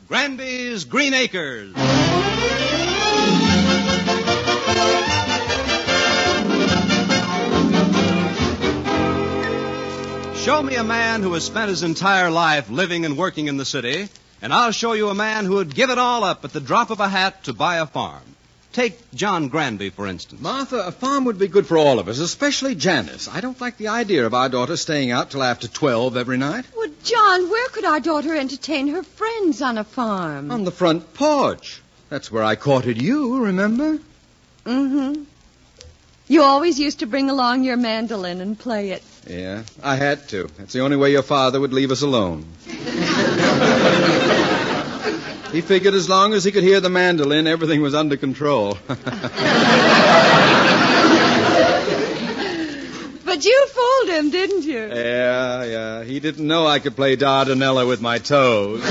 Granby's Green Acres. Show me a man who has spent his entire life living and working in the city, and I'll show you a man who would give it all up at the drop of a hat to buy a farm. Take John Granby, for instance. Martha, a farm would be good for all of us, especially Janice. I don't like the idea of our daughter staying out till after 12 every night. Well, John, where could our daughter entertain her friends on a farm? On the front porch. That's where I courted you, remember? Mm-hmm. You always used to bring along your mandolin and play it. Yeah, I had to. That's the only way your father would leave us alone. He figured as long as he could hear the mandolin, everything was under control. But you fooled him, didn't you? Yeah. He didn't know I could play Dardanella with my toes.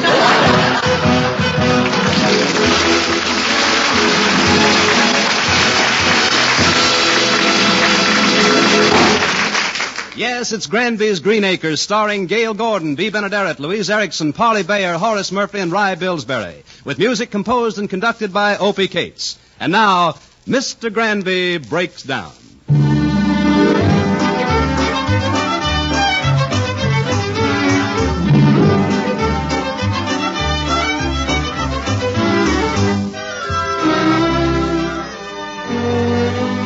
Yes, it's Granby's Green Acres, starring Gale Gordon, B. Benaderet, Louise Erickson, Parley Baer, Horace Murphy, and Rye Billsbury, with music composed and conducted by Opie Cates. And now, Mr. Granby breaks down.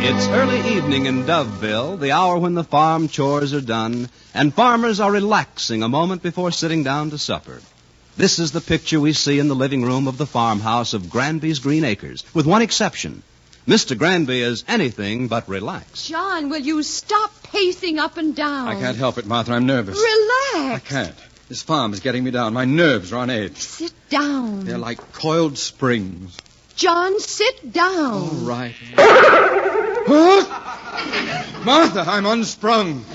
It's early evening in Doveville, the hour when the farm chores are done, and farmers are relaxing a moment before sitting down to supper. This is the picture we see in the living room of the farmhouse of Granby's Green Acres, with one exception. Mr. Granby is anything but relaxed. John, will you stop pacing up and down? I can't help it, Martha. I'm nervous. Relax. I can't. This farm is getting me down. My nerves are on edge. Sit down. They're like coiled springs. John, sit down. All right. Martha, I'm unstrung.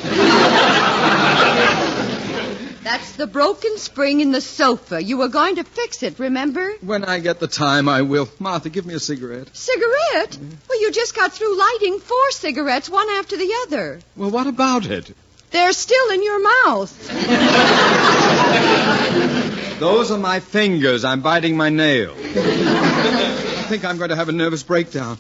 That's the broken spring in the sofa. You were going to fix it, remember? When I get the time, I will. Martha, give me a cigarette. Cigarette? Well, you just got through lighting 4 cigarettes, one after the other. Well, what about it? They're still in your mouth. Those are my fingers. I'm biting my nail. I think I'm going to have a nervous breakdown.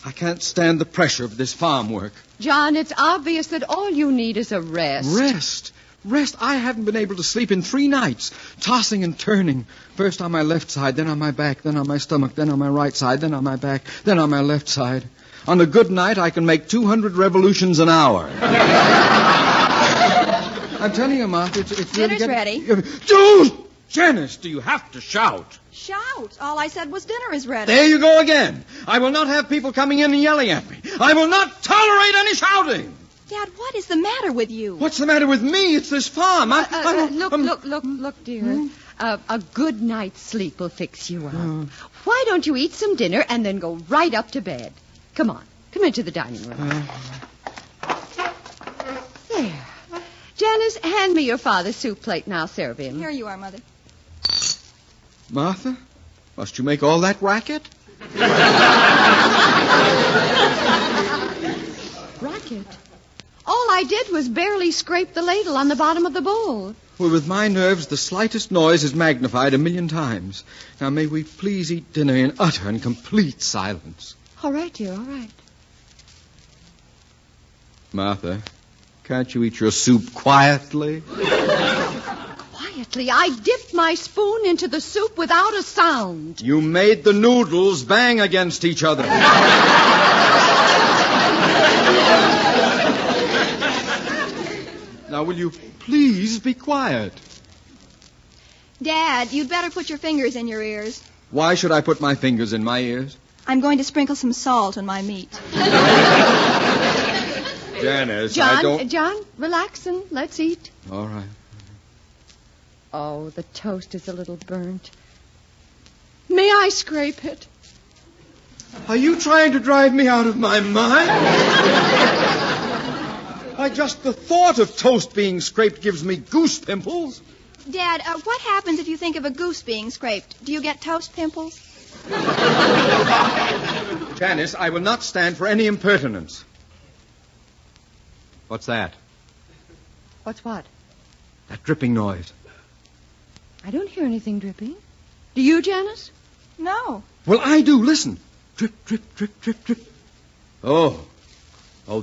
I can't stand the pressure of this farm work. John, it's obvious that all you need is a rest. Rest? I haven't been able to sleep in 3 nights, tossing and turning. First on my left side, then on my back, then on my stomach, then on my right side, then on my back, then on my left side. On a good night, I can make 200 revolutions an hour. I'm telling you, Martha, it's really Dinner's ready. Dude! Janice, do you have to shout? Shout. All I said was dinner is ready. There you go again. I will not have people coming in and yelling at me. I will not tolerate any shouting. Dad, what is the matter with you? What's the matter with me? It's this farm. Look, dear. A good night's sleep will fix you up. Why don't you eat some dinner and then go right up to bed? Come on. Come into the dining room. There. Janice, hand me your father's soup plate and I'll serve him. Here you are, Mother. Martha, must you make all that racket? Racket? All I did was barely scrape the ladle on the bottom of the bowl. Well, with my nerves, the slightest noise is magnified 1,000,000 times. Now, may we please eat dinner in utter and complete silence? All right, dear, all right. Martha, can't you eat your soup quietly? Quietly? I dipped my spoon into the soup without a sound. You made the noodles bang against each other. Now, will you please be quiet? Dad, you'd better put your fingers in your ears. Why should I put my fingers in my ears? I'm going to sprinkle some salt on my meat. Janice, John, I don't... John, relax and let's eat. All right. Oh, the toast is a little burnt. May I scrape it? Are you trying to drive me out of my mind? Just the thought of toast being scraped gives me goose pimples. Dad, what happens if you think of a goose being scraped? Do you get toast pimples? Janice, I will not stand for any impertinence. What's that? What's what? That dripping noise. I don't hear anything dripping. Do you, Janice? No. Well, I do. Listen. Drip, drip, drip, drip, drip. Oh,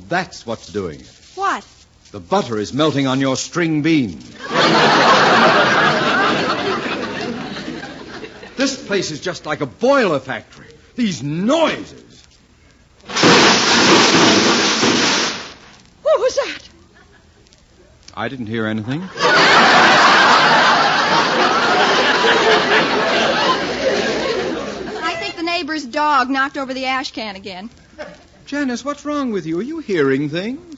that's what's doing it. What? The butter is melting on your string bean. This place is just like a boiler factory. These noises. What was that? I didn't hear anything. I think the neighbor's dog knocked over the ash can again. Janice, what's wrong with you? Are you hearing things?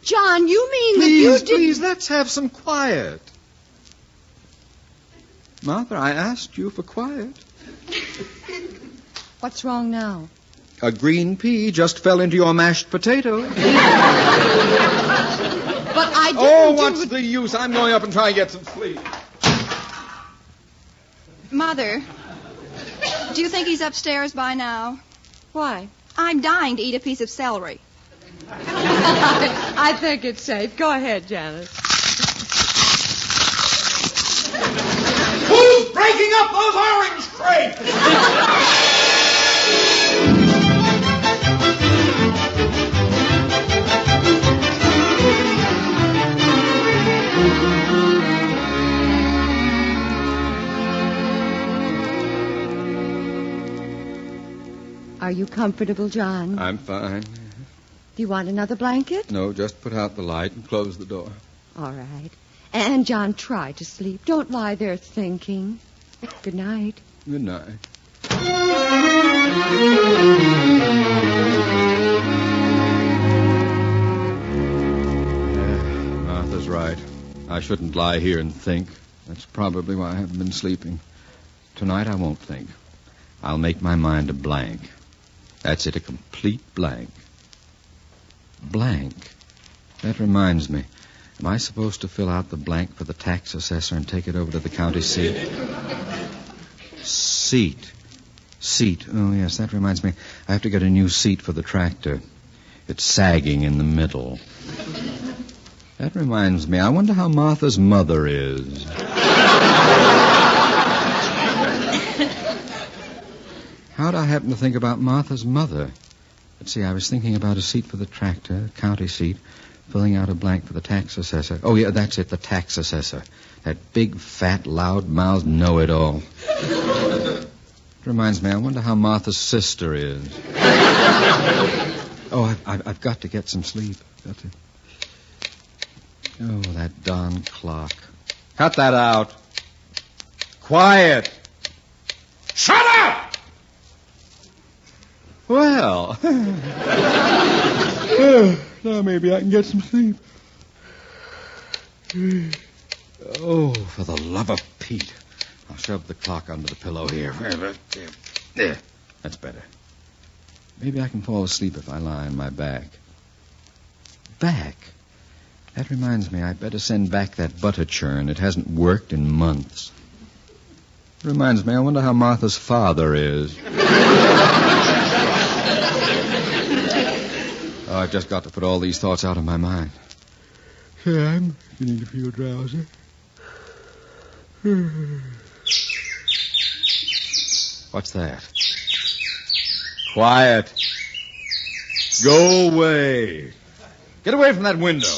John, you mean that you didn't... Please, let's have some quiet. Martha, I asked you for quiet. What's wrong now? A green pea just fell into your mashed potato. But I didn't what's the use? I'm going up and try and get some sleep. Mother, do you think he's upstairs by now? Why? I'm dying to eat a piece of celery. I think it's safe. Go ahead, Janice. Who's breaking up those orange crates? Are you comfortable, John? I'm fine. Do you want another blanket? No, just put out the light and close the door. All right. And, John, try to sleep. Don't lie there thinking. Good night. Good night. Martha's right. I shouldn't lie here and think. That's probably why I haven't been sleeping. Tonight I won't think. I'll make my mind a blank. That's it, a complete blank. Blank. That reminds me. Am I supposed to fill out the blank for the tax assessor and take it over to the county seat? Seat. Oh, yes, that reminds me. I have to get a new seat for the tractor. It's sagging in the middle. That reminds me. I wonder how Martha's mother is. How'd I happen to think about Martha's mother? Let's see, I was thinking about a seat for the tractor, county seat, filling out a blank for the tax assessor. Oh, yeah, that's it, the tax assessor. That big, fat, loud-mouthed know-it-all. It reminds me, I wonder how Martha's sister is. Oh, I've got to get some sleep. Oh, that darn clock. Cut that out. Quiet. Shut up! Well, now maybe I can get some sleep. Oh, for the love of Pete. I'll shove the clock under the pillow here. There. That's better. Maybe I can fall asleep if I lie on my back. Back? That reminds me, I'd better send back that butter churn. It hasn't worked in months. Reminds me, I wonder how Martha's father is. Oh, I've just got to put all these thoughts out of my mind. Yeah, I'm beginning to feel drowsy. What's that? Quiet. Go away. Get away from that window.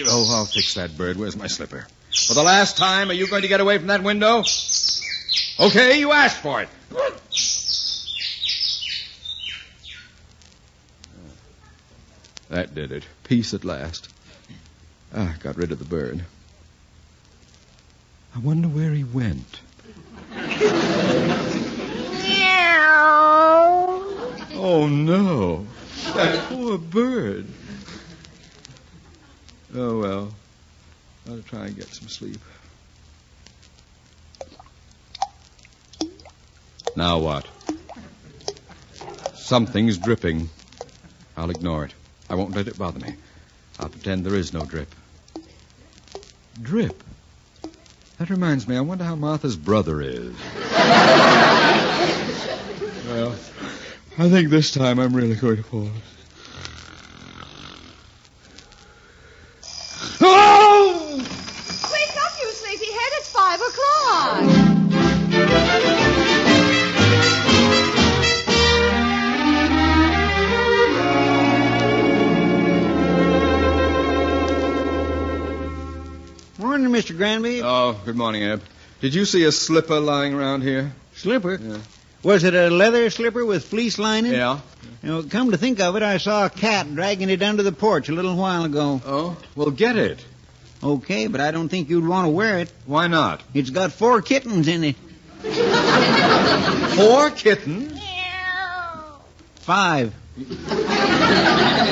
I'll fix that bird. Where's my slipper? For the last time, are you going to get away from that window? Okay, you asked for it. That did it. Peace at last. Got rid of the bird. I wonder where he went. Meow. Oh, no. That poor bird. Oh, well. I'll try and get some sleep. Now what? Something's dripping. I'll ignore it. I won't let it bother me. I'll pretend there is no drip. Drip? That reminds me, I wonder how Martha's brother is. Well, I think this time I'm really going to fall. Wake up, you sleepyhead. It's 5 o'clock. Granby. Oh, good morning, Eb. Did you see a slipper lying around here? Slipper? Yeah. Was it a leather slipper with fleece lining? Yeah. You know, come to think of it, I saw a cat dragging it under the porch a little while ago. Oh? Well, get it. Okay, but I don't think you'd want to wear it. Why not? It's got 4 kittens in it. 4 kittens? 5.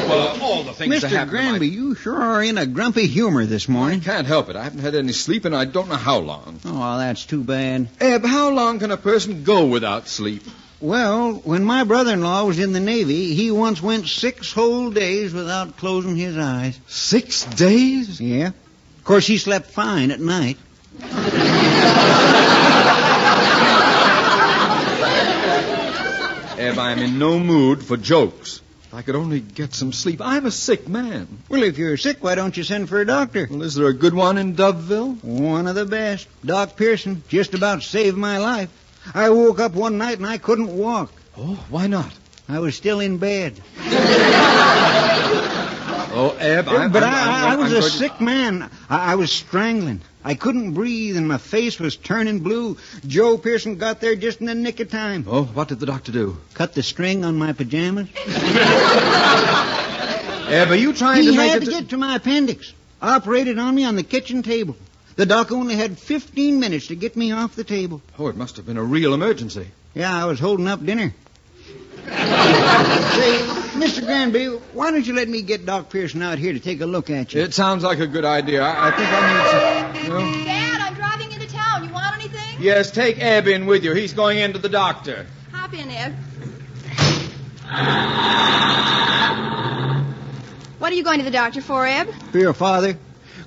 Well, all the things that Mr. happen Granby, you sure are in a grumpy humor this I morning. can't help it. I haven't had any sleep, and I don't know how long. Oh, that's too bad. Eb, how long can a person go without sleep? Well, when my brother-in-law was in the Navy, he once went 6 whole days without closing his eyes. 6 days? Yeah. Of course, he slept fine at night. Eb, I'm in no mood for jokes. If I could only get some sleep. I'm a sick man. Well, if you're sick, why don't you send for a doctor? Well, is there a good one in Doveville? One of the best. Doc Pearson just about saved my life. I woke up one night and I couldn't walk. Oh, why not? I was still in bed. Oh, Eb, I was a sick man. I was strangling. I couldn't breathe and my face was turning blue. Joe Pearson got there just in the nick of time. Oh, what did the doctor do? Cut the string on my pajamas. Eb, are you trying He to make had it... to get to my appendix. Operated on me on the kitchen table. The doc only had 15 minutes to get me off the table. Oh, it must have been a real emergency. Yeah, I was holding up dinner. Say, Mr. Granby, why don't you let me get Doc Pearson out here to take a look at you? It sounds like a good idea. I think I need some... You know? Dad, I'm driving into town. You want anything? Yes, take Eb in with you. He's going in to the doctor. Hop in, Eb. What are you going to the doctor for, Eb? For your father.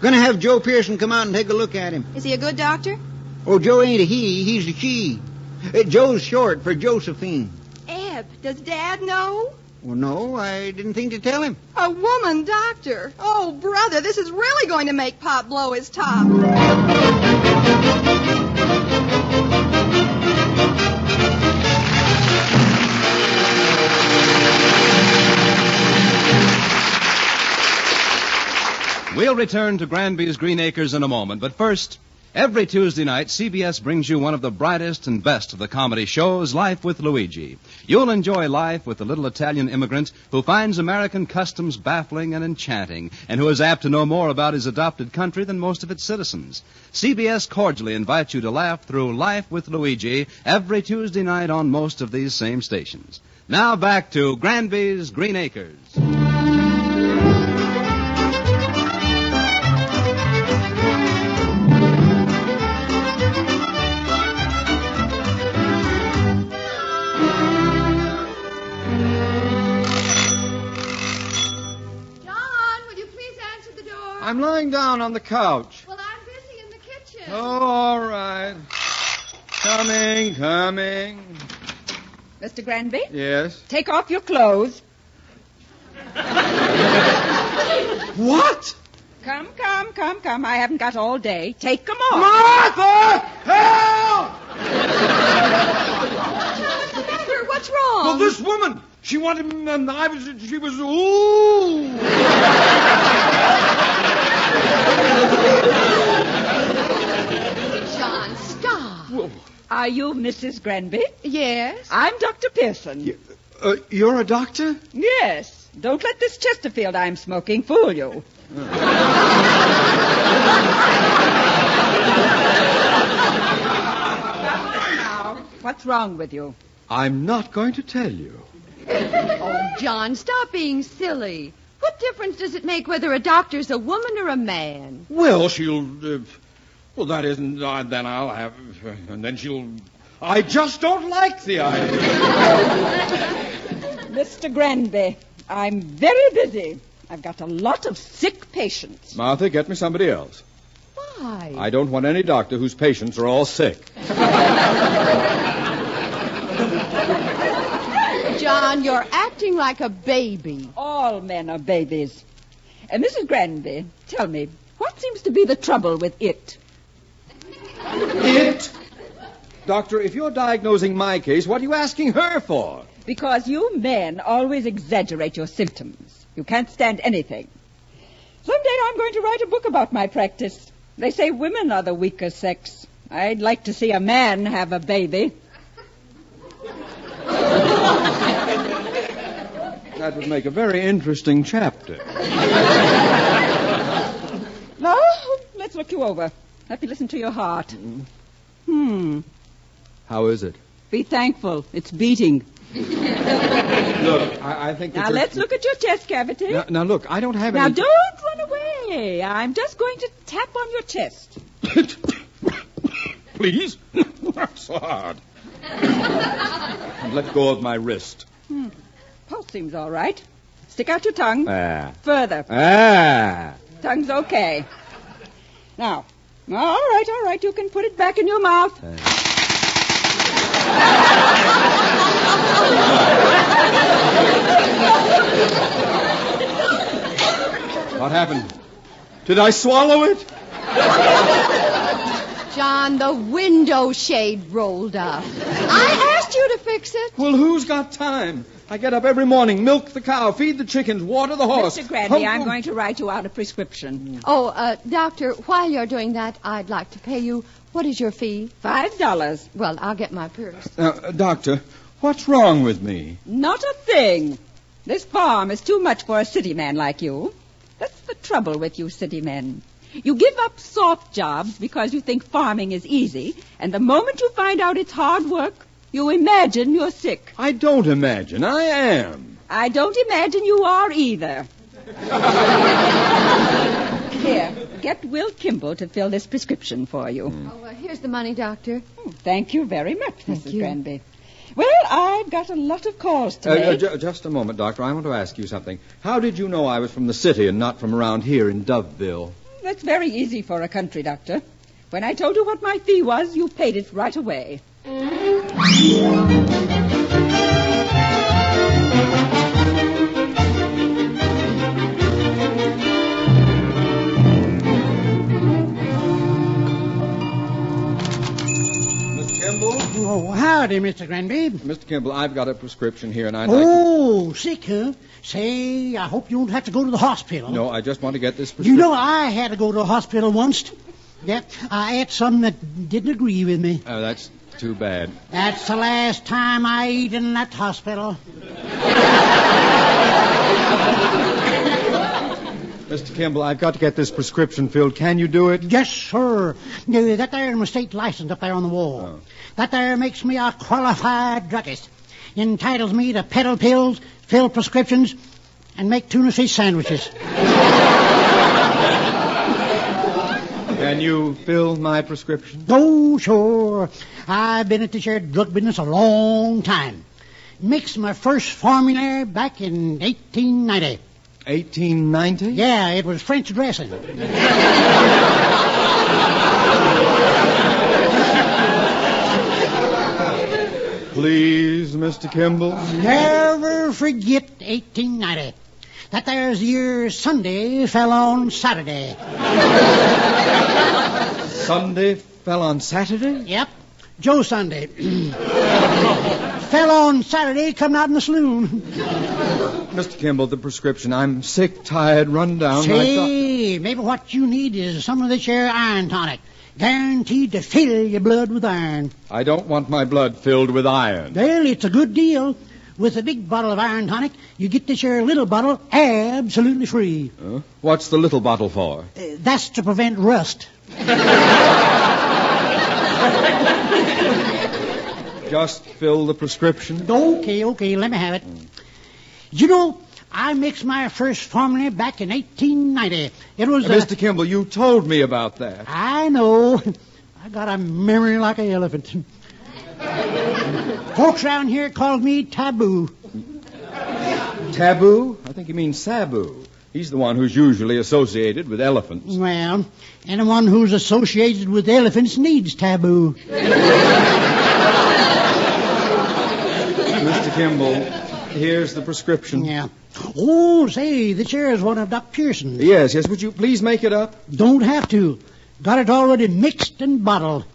Gonna have Joe Pearson come out and take a look at him. Is he a good doctor? Oh, Joe ain't a he, he's a she. Joe's short for Josephine. Eb, does Dad know? Well, no, I didn't think to tell him. A woman doctor. Oh, brother, this is really going to make Pop blow his top. We'll return to Granby's Green Acres in a moment, but first, every Tuesday night, CBS brings you one of the brightest and best of the comedy shows, Life with Luigi. You'll enjoy life with the little Italian immigrant who finds American customs baffling and enchanting, and who is apt to know more about his adopted country than most of its citizens. CBS cordially invites you to laugh through Life with Luigi every Tuesday night on most of these same stations. Now back to Granby's Green Acres. I'm lying down on the couch. Well, I'm busy in the kitchen. Oh, all right. Coming. Mr. Granby? Yes? Take off your clothes. What? Come. I haven't got all day. Take them off. Martha! Help! What's the matter? What's wrong? Well, this woman. She wanted me, and she was, ooh. John, stop. Well, Are you Mrs. Granby? Yes? I'm Dr. Pearson. you're a doctor? Yes. Don't let this Chesterfield I'm smoking fool you. Now, what's wrong with you? I'm not going to tell you. Oh, John, stop being silly. What difference does it make whether a doctor's a woman or a man? Well, she'll... well, that isn't... then I'll have... and then she'll... I just don't like the idea. Mr. Granby, I'm very busy. I've got a lot of sick patients. Martha, get me somebody else. Why? I don't want any doctor whose patients are all sick. John, you're acting like a baby. All men are babies. Mrs. Granby, tell me, what seems to be the trouble with it? It? Doctor, if you're diagnosing my case, what are you asking her for? Because you men always exaggerate your symptoms. You can't stand anything. Someday I'm going to write a book about my practice. They say women are the weaker sex. I'd like to see a man have a baby. That would make a very interesting chapter. Now, let's look you over. Let me listen to your heart. How is it? Be thankful. It's beating. Look, I think that Now, let's look at your chest cavity. Now, look, I don't have Now, any... don't run away. I'm just going to tap on your chest. Please? That's so hard. Let go of my wrist. Pulse seems all right. Stick out your tongue. Further. Tongue's okay. Now, all right. You can put it back in your mouth. What happened? Did I swallow it? John, the window shade rolled up. I asked you to fix it. Well, who's got time? I get up every morning, milk the cow, feed the chickens, water the horse. Mr. Granby, I'm going to write you out a prescription. Oh, Doctor, while you're doing that, I'd like to pay you. What is your fee? $5. Well, I'll get my purse. Doctor, what's wrong with me? Not a thing. This farm is too much for a city man like you. That's the trouble with you city men. You give up soft jobs because you think farming is easy, and the moment you find out it's hard work, you imagine you're sick. I don't imagine. I am. I don't imagine you are either. Here, get Will Kimble to fill this prescription for you. Oh, here's the money, Doctor. Thank you very much, Mrs. you. Granby. Well, I've got a lot of calls to make. Just a moment, Doctor. I want to ask you something. How did you know I was from the city and not from around here in Doveville? That's very easy for a country doctor. When I told you what my fee was, you paid it right away. Oh, howdy, Mr. Granby. Mr. Kimble, I've got a prescription here, and I'd like Oh, sick, huh? Say, I hope you don't have to go to the hospital. No, I just want to get this You prescription. know, I had to go to the hospital once. Yeah, I ate something that didn't agree with me. Oh, that's too bad. That's the last time I eat in that hospital. Mr. Kimble, I've got to get this prescription filled. Can you do it? Yes, sir. That there is my state license up there on the wall. Oh. That there makes me a qualified druggist. Entitles me to peddle pills, fill prescriptions, and make tuna fish sandwiches. Can you fill my prescription? Oh, sure. I've been at this here drug business a long time. Mixed my first formula back in 1890. 1890? Yeah, it was French dressing. Please, Mr. Kimble. Never forget 1890. That there's the year Sunday fell on Saturday. Sunday fell on Saturday? Yep, Joe Sunday. Fell on Saturday, coming out in the saloon. Mr. Kimble, the prescription. I'm sick, tired, run down. Say, maybe what you need is some of this here iron tonic. Guaranteed to fill your blood with iron. I don't want my blood filled with iron. Well, it's a good deal. With a big bottle of iron tonic, you get this here little bottle absolutely free. What's the little bottle for? That's to prevent rust. Just fill the prescription. Okay, let me have it. You know, I mixed my first formula back in 1890. It was... Mr. Kimble, you told me about that. I know. I got a memory like an elephant. Folks around here called me Taboo. Taboo? I think you mean Sabu. He's the one who's usually associated with elephants. Well, anyone who's associated with elephants needs Taboo. Mr. Kimble, here's the prescription. Yeah. Oh, say, this here is one of Doc Pearson's. Yes. Would you please make it up? Don't have to. Got it already mixed and bottled.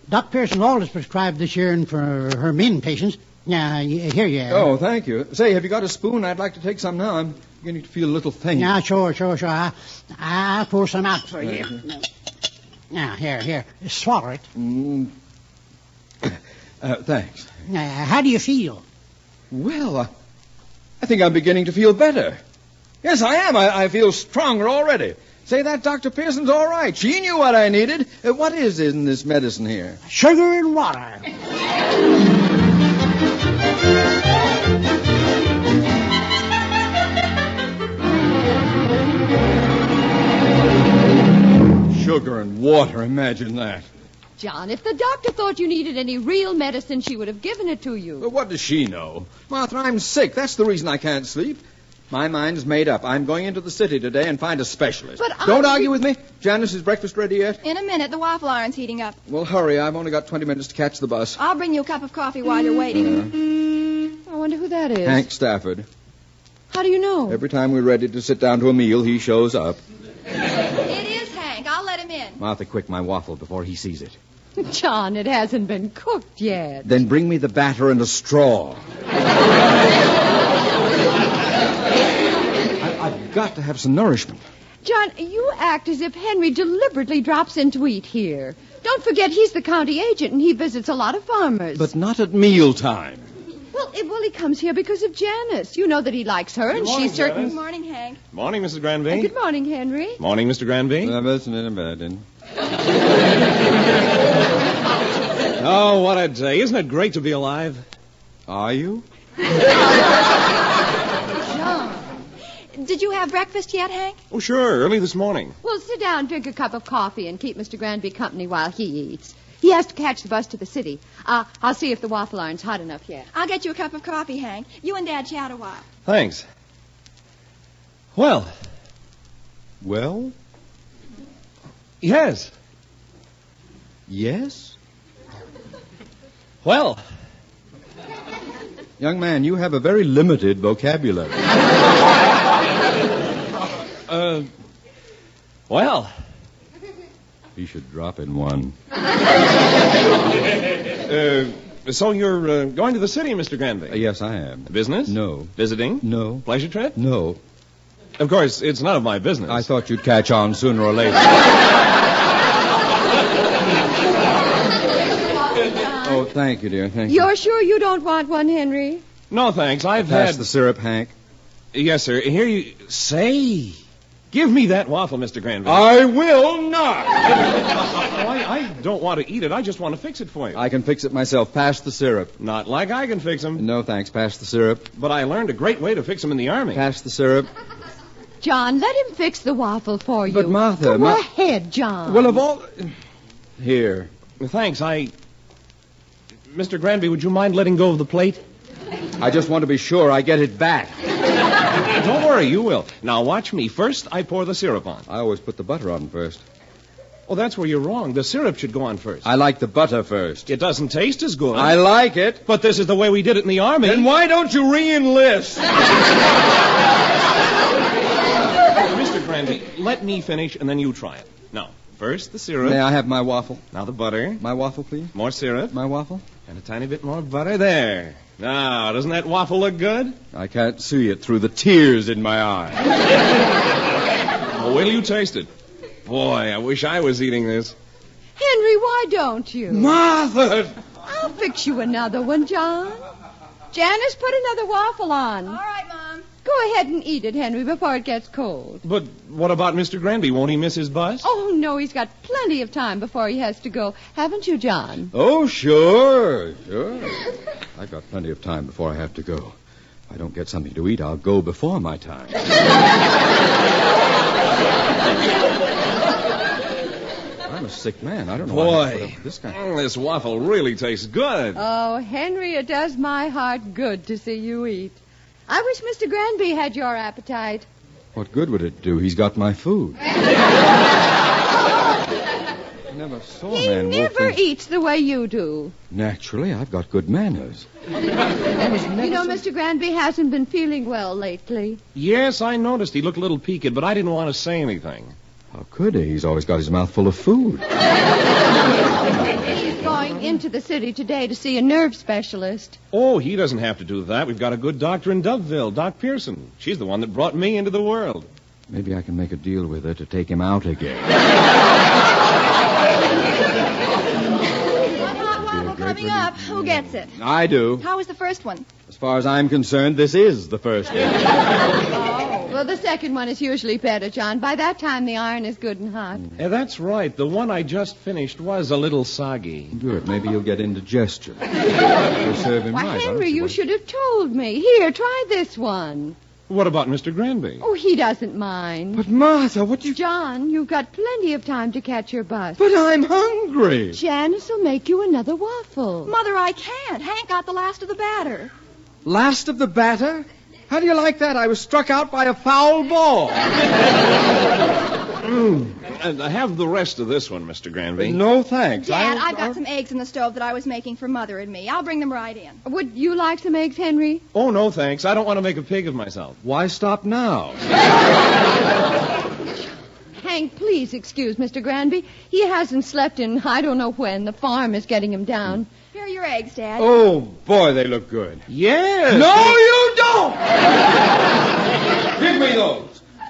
Doc Pearson always prescribed this year for her men patients. Yeah, here you are. Oh, thank you. Say, have you got a spoon? I'd like to take some now. I'm beginning to feel a little faint. Yeah, sure. I'll pour some out for you. Now, here. Swallow it. Thanks. How do you feel? Well, I think I'm beginning to feel better. Yes, I am. I feel stronger already. Say that Dr. Pearson's all right. She knew what I needed. What is in this medicine here? Sugar and water. Sugar and water, imagine that. John, if the doctor thought you needed any real medicine, she would have given it to you. But what does she know? Martha, I'm sick. That's the reason I can't sleep. My mind's made up. I'm going into the city today and find a specialist. But Don't argue with me. Janice, is breakfast ready yet? In a minute, the waffle iron's heating up. Well, hurry. I've only got 20 minutes to catch the bus. I'll bring you a cup of coffee while you're waiting. I wonder who that is. Hank Stafford. How do you know? Every time we're ready to sit down to a meal, he shows up. It is Hank. I'll let him in. Martha, quick, my waffle before he sees it. John, it hasn't been cooked yet. Then bring me the batter and a straw. I've got to have some nourishment. John, you act as if Henry deliberately drops in to eat here. Don't forget he's the county agent and he visits a lot of farmers. But not at mealtime. Well, he comes here because of Janice. You know that he likes her, and she's certain... Good morning, Hank. Morning, Mrs. Granby. Good morning, Henry. Morning, Mr. Granby. Oh, what a day. Isn't it great to be alive? Are you? John. Did you have breakfast yet, Hank? Oh, sure. Early this morning. Well, sit down, drink a cup of coffee, and keep Mr. Granby company while he eats. He has to catch the bus to the city. I'll see if the waffle iron's hot enough yet. I'll get you a cup of coffee, Hank. You and Dad chat a while. Thanks. Well? Yes. Yes? Well? Young man, you have a very limited vocabulary. Well? He should drop in one. So you're going to the city, Mr. Granby? Yes, I am. Business? No. Visiting? No. Pleasure trip? No. Of course, it's none of my business. I thought you'd catch on sooner or later. Oh, thank you, dear. Thank you. You're sure you don't want one, Henry? No, thanks. I've Pass had... the syrup, Hank. Yes, sir. Here you... Say... Give me that waffle, Mr. Granby. I will not. I don't want to eat it. I just want to fix it for you. I can fix it myself. Pass the syrup. Not like I can fix them. No, thanks. Pass the syrup. But I learned a great way to fix them in the Army. Pass the syrup. John, let him fix the waffle for you. But, Martha... Go ahead, John. Well, of all... Here. Thanks. Mr. Granby, would you mind letting go of the plate? I just want to be sure I get it back. Don't worry, you will. Now, watch me. First, I pour the syrup on. I always put the butter on first. Oh, that's where you're wrong. The syrup should go on first. I like the butter first. It doesn't taste as good. I like it. But this is the way we did it in the Army. Then why don't you re-enlist? Mr. Granby, let me finish, and then you try it. Now, first the syrup. May I have my waffle? Now the butter. My waffle, please. More syrup. My waffle? And a tiny bit more butter. There. Now, doesn't that waffle look good? I can't see it through the tears in my eyes. Well, wait till you taste it. Boy, I wish I was eating this. Henry, why don't you? Martha! I'll fix you another one, John. Janice, put another waffle on. All right, Mom. Go ahead and eat it, Henry, before it gets cold. But what about Mr. Granby? Won't he miss his bus? Oh, no, he's got plenty of time before he has to go. Haven't you, John? Oh, sure. I've got plenty of time before I have to go. If I don't get something to eat, I'll go before my time. I'm a sick man. I don't know why I put up with this guy. This waffle really tastes good. Oh, Henry, it does my heart good to see you eat. I wish Mr. Granby had your appetite. What good would it do? He's got my food. I never saw a He man never wolfing. eats the way you do. Naturally, I've got good manners. You know, Mr. Granby hasn't been feeling well lately. Yes, I noticed he looked a little peaked, but I didn't want to say anything. How could he? He's always got his mouth full of food. He's going into the city today to see a nerve specialist. Oh, he doesn't have to do that. We've got a good doctor in Doveville, Doc Pearson. She's the one that brought me into the world. Maybe I can make a deal with her to take him out again. Warming up. Who gets it? I do. How was the first one? As far as I'm concerned, this is the first one. Well, the second one is usually better, John. By that time, the iron is good and hot. That's right. The one I just finished was a little soggy. Good. Maybe he'll get indigestion. We'll serve him Why, right. Henry, you should have told me. Here, try this one. What about Mr. Granby? Oh, he doesn't mind. But, Martha, what you... John, you've got plenty of time to catch your bus. But I'm hungry. Janice will make you another waffle. Mother, I can't. Hank got the last of the batter. Last of the batter? How do you like that? I was struck out by a foul ball. And have the rest of this one, Mr. Granby. No, thanks. Dad, I've got some eggs in the stove that I was making for Mother and me. I'll bring them right in. Would you like some eggs, Henry? Oh, no, thanks. I don't want to make a pig of myself. Why stop now? Hank, please excuse Mr. Granby. He hasn't slept in I don't know when. The farm is getting him down. Here are your eggs, Dad. Oh, boy, they look good. Yes. No, you don't! Give me those.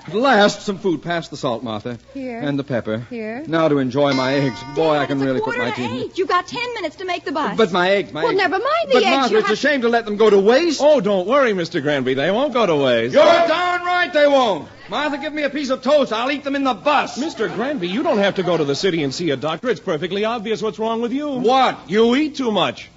At last, some food. Pass the salt, Martha. Here. And the pepper. Here. Now to enjoy my eggs. Boy, Dad, I can it's really a put quarter my to teeth in. 8. You've got 10 minutes to make the bus. But my eggs, my Well, eggs. never mind the But, eggs. Martha, You it's a have- shame to let them go to waste. Oh, don't worry, Mr. Granby. They won't go to waste. You're darn right they won't. Martha, give me a piece of toast. I'll eat them in the bus. Mr. Granby, you don't have to go to the city and see a doctor. It's perfectly obvious what's wrong with you. What? You eat too much.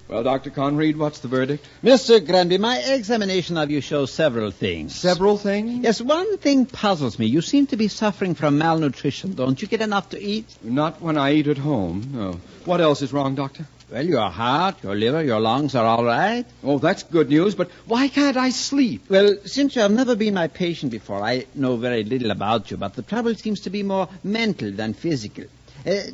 Well, Dr. Conread, what's the verdict? Mr. Granby, my examination of you shows several things. Several things? Yes, one thing puzzles me. You seem to be suffering from malnutrition. Don't you get enough to eat? Not when I eat at home, no. What else is wrong, Doctor? Well, your heart, your liver, your lungs are all right. Oh, that's good news, but why can't I sleep? Well, since you have never been my patient before, I know very little about you, but the trouble seems to be more mental than physical.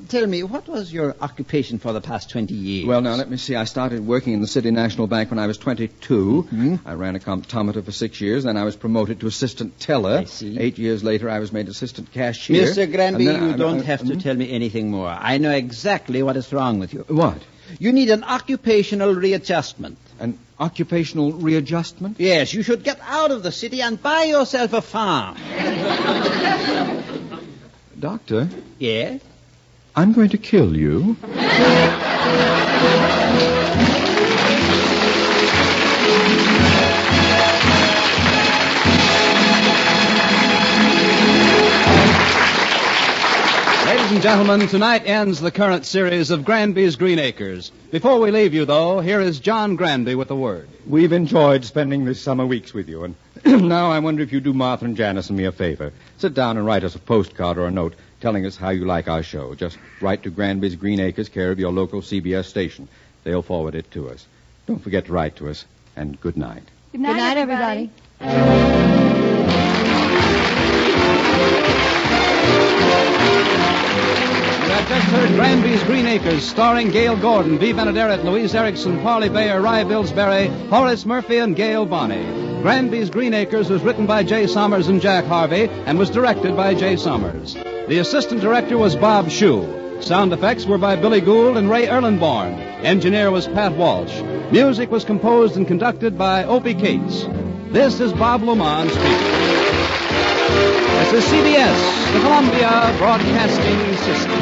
Tell me, what was your occupation for the past 20 years? Well, now, let me see. I started working in the City National Bank when I was 22. Mm-hmm. I ran a comptometer for 6 years. Then I was promoted to assistant teller. I see. 8 years later, I was made assistant cashier. Mr. Granby, And then you don't have to tell me anything more. I know exactly what is wrong with you. What? You need an occupational readjustment. An occupational readjustment? Yes, you should get out of the city and buy yourself a farm. Doctor, Yes? I'm going to kill you. Ladies and gentlemen, tonight ends the current series of Granby's Green Acres. Before we leave you, though, here is John Granby with a word. We've enjoyed spending these summer weeks with you, and now I wonder if you do Martha and Janice and me a favor. Sit down and write us a postcard or a note telling us how you like our show. Just write to Granby's Green Acres, care of your local CBS station. They'll forward it to us. Don't forget to write to us, and good night. Good night, everybody. You have just heard Granby's Green Acres, starring Gale Gordon, B. Benaderet, Louise Erickson, Parley Baer, Rye Billsbury, Horace Murphy, and Gale Bonney. Granby's Green Acres was written by J. Sommers and Jack Harvey and was directed by J. Sommers. The assistant director was Bob Shue. Sound effects were by Billy Gould and Ray Erlenborn. Engineer was Pat Walsh. Music was composed and conducted by Opie Cates. This is Bob Luman speaking. This is CBS, the Columbia Broadcasting System.